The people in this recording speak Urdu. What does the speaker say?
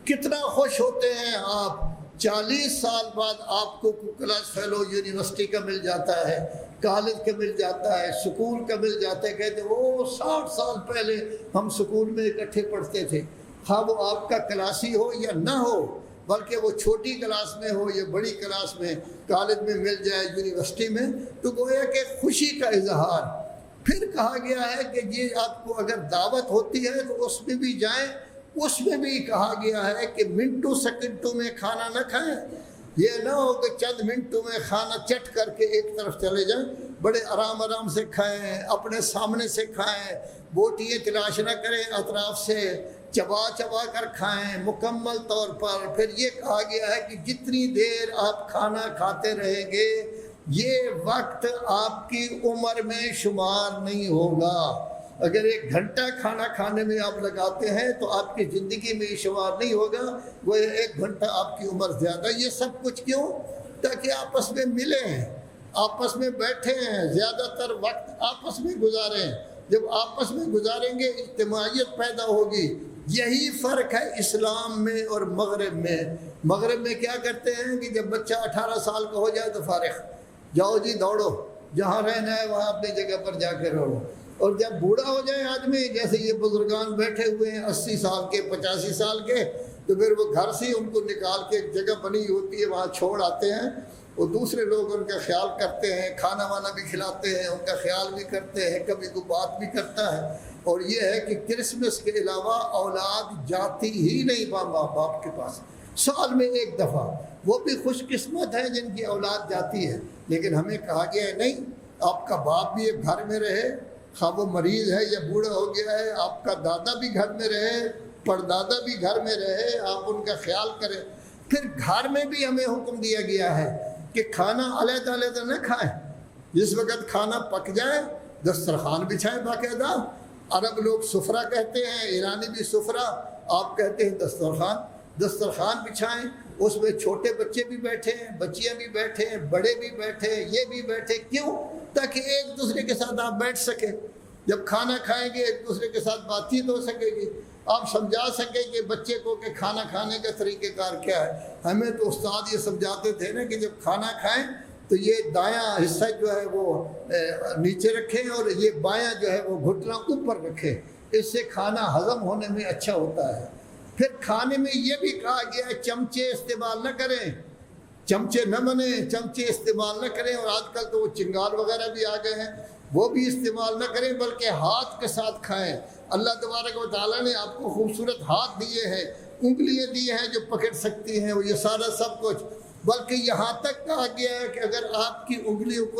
کتنا خوش ہوتے ہیں آپ 40 سال بعد آپ کو کلاس فیلو یونیورسٹی کا مل جاتا ہے، کالج کا مل جاتا ہے، سکول کا مل جاتا ہے. کہتے ہیں وہ 60 سال پہلے ہم سکول میں اکٹھے پڑھتے تھے. ہاں وہ آپ کا کلاسی ہو یا نہ ہو، بلکہ وہ چھوٹی کلاس میں ہو یا بڑی کلاس میں، کالج میں مل جائے، یونیورسٹی میں، تو گویا کہ خوشی کا اظہار. پھر کہا گیا ہے کہ یہ آپ کو اگر دعوت ہوتی ہے تو اس میں بھی جائیں. اس میں بھی کہا گیا ہے کہ منٹوں سیکنڈوں میں کھانا نہ کھائیں. یہ نہ ہو کہ چند منٹوں میں کھانا چٹ کر کے ایک طرف چلے جائیں. بڑے آرام آرام سے کھائیں، اپنے سامنے سے کھائیں، بوٹیاں تلاش نہ کریں، اطراف سے چبا چبا کر کھائیں مکمل طور پر. پھر یہ کہا گیا ہے کہ جتنی دیر آپ کھانا کھاتے رہیں گے یہ وقت آپ کی عمر میں شمار نہیں ہوگا. اگر 1 گھنٹہ کھانا کھانے میں آپ لگاتے ہیں تو آپ کی زندگی میں یہ شمار نہیں ہوگا، وہ 1 گھنٹہ آپ کی عمر زیادہ. یہ سب کچھ کیوں؟ تاکہ آپس میں ملیں، آپس میں بیٹھیں، زیادہ تر وقت آپس میں گزاریں. جب آپس میں گزاریں گے اجتماعیت پیدا ہوگی. یہی فرق ہے اسلام میں اور مغرب میں. مغرب میں کیا کرتے ہیں کہ جب بچہ 18 سال کا ہو جائے تو فارغ، جاؤ جی دوڑو، جہاں رہنا ہے وہاں اپنی جگہ پر جا کے رہو. اور جب بوڑھا ہو جائے آدمی، جیسے یہ بزرگان بیٹھے ہوئے ہیں 80 سال کے 85 سال کے، تو پھر وہ گھر سے ان کو نکال کے ایک جگہ بنی ہوتی ہے وہاں چھوڑ آتے ہیں. اور دوسرے لوگ ان کا خیال کرتے ہیں، کھانا وانا بھی کھلاتے ہیں، ان کا خیال بھی کرتے ہیں، کبھی کوئی بات بھی کرتا ہے. اور یہ ہے کہ کرسمس کے علاوہ اولاد جاتی ہی نہیں ماں باپ کے پاس، سال میں 1 دفعہ. وہ بھی خوش قسمت ہیں جن کی اولاد جاتی ہے. لیکن ہمیں کہا گیا ہے نہیں، آپ کا باپ بھی ایک گھر میں رہے، خواہ وہ مریض ہے یا بوڑھا ہو گیا ہے، آپ کا دادا بھی گھر میں رہے، پردادا بھی گھر میں رہے، آپ ان کا خیال کریں. پھر گھر میں بھی ہمیں حکم دیا گیا ہے کہ کھانا علیحدہ علیحدہ نہ کھائیں. جس وقت کھانا پک جائے دسترخوان بچھائیں باقاعدہ. عرب لوگ سفرہ کہتے ہیں، ایرانی بھی سفرہ، آپ کہتے ہیں دسترخوان. دسترخوان بچھائیں، اس میں چھوٹے بچے بھی بیٹھے ہیں، بچیاں بھی بیٹھے ہیں، بڑے بھی بیٹھے ہیں، یہ بھی بیٹھے. کیوں؟ تاکہ ایک دوسرے کے ساتھ آپ بیٹھ سکیں. جب کھانا کھائیں گے ایک دوسرے کے ساتھ بات چیت ہو سکے گی، آپ سمجھا سکیں کہ بچے کو کہ کھانا کھانے کا طریقہ کار کیا ہے. ہمیں تو استاد یہ سمجھاتے تھے نا کہ جب کھانا کھائیں تو یہ دایاں حصہ جو ہے وہ نیچے رکھیں اور یہ بایاں جو ہے وہ گھٹنا اوپر رکھیں. اس سے کھانا ہضم ہونے میں اچھا ہوتا ہے. پھر کھانے میں یہ بھی کہا گیا ہے چمچے استعمال نہ کریں، چمچے نہ بنیں، چمچے استعمال نہ کریں. اور آج کل تو وہ چنگال وغیرہ بھی آ گئے ہیں، وہ بھی استعمال نہ کریں، بلکہ ہاتھ کے ساتھ کھائیں. اللہ تبارک و تعالیٰ نے آپ کو خوبصورت ہاتھ دیے ہیں، انگلیاں دی ہیں جو پکڑ سکتی ہیں، وہ یہ سارا سب کچھ. بلکہ یہاں تک کہا گیا ہے کہ اگر آپ کی انگلیوں کو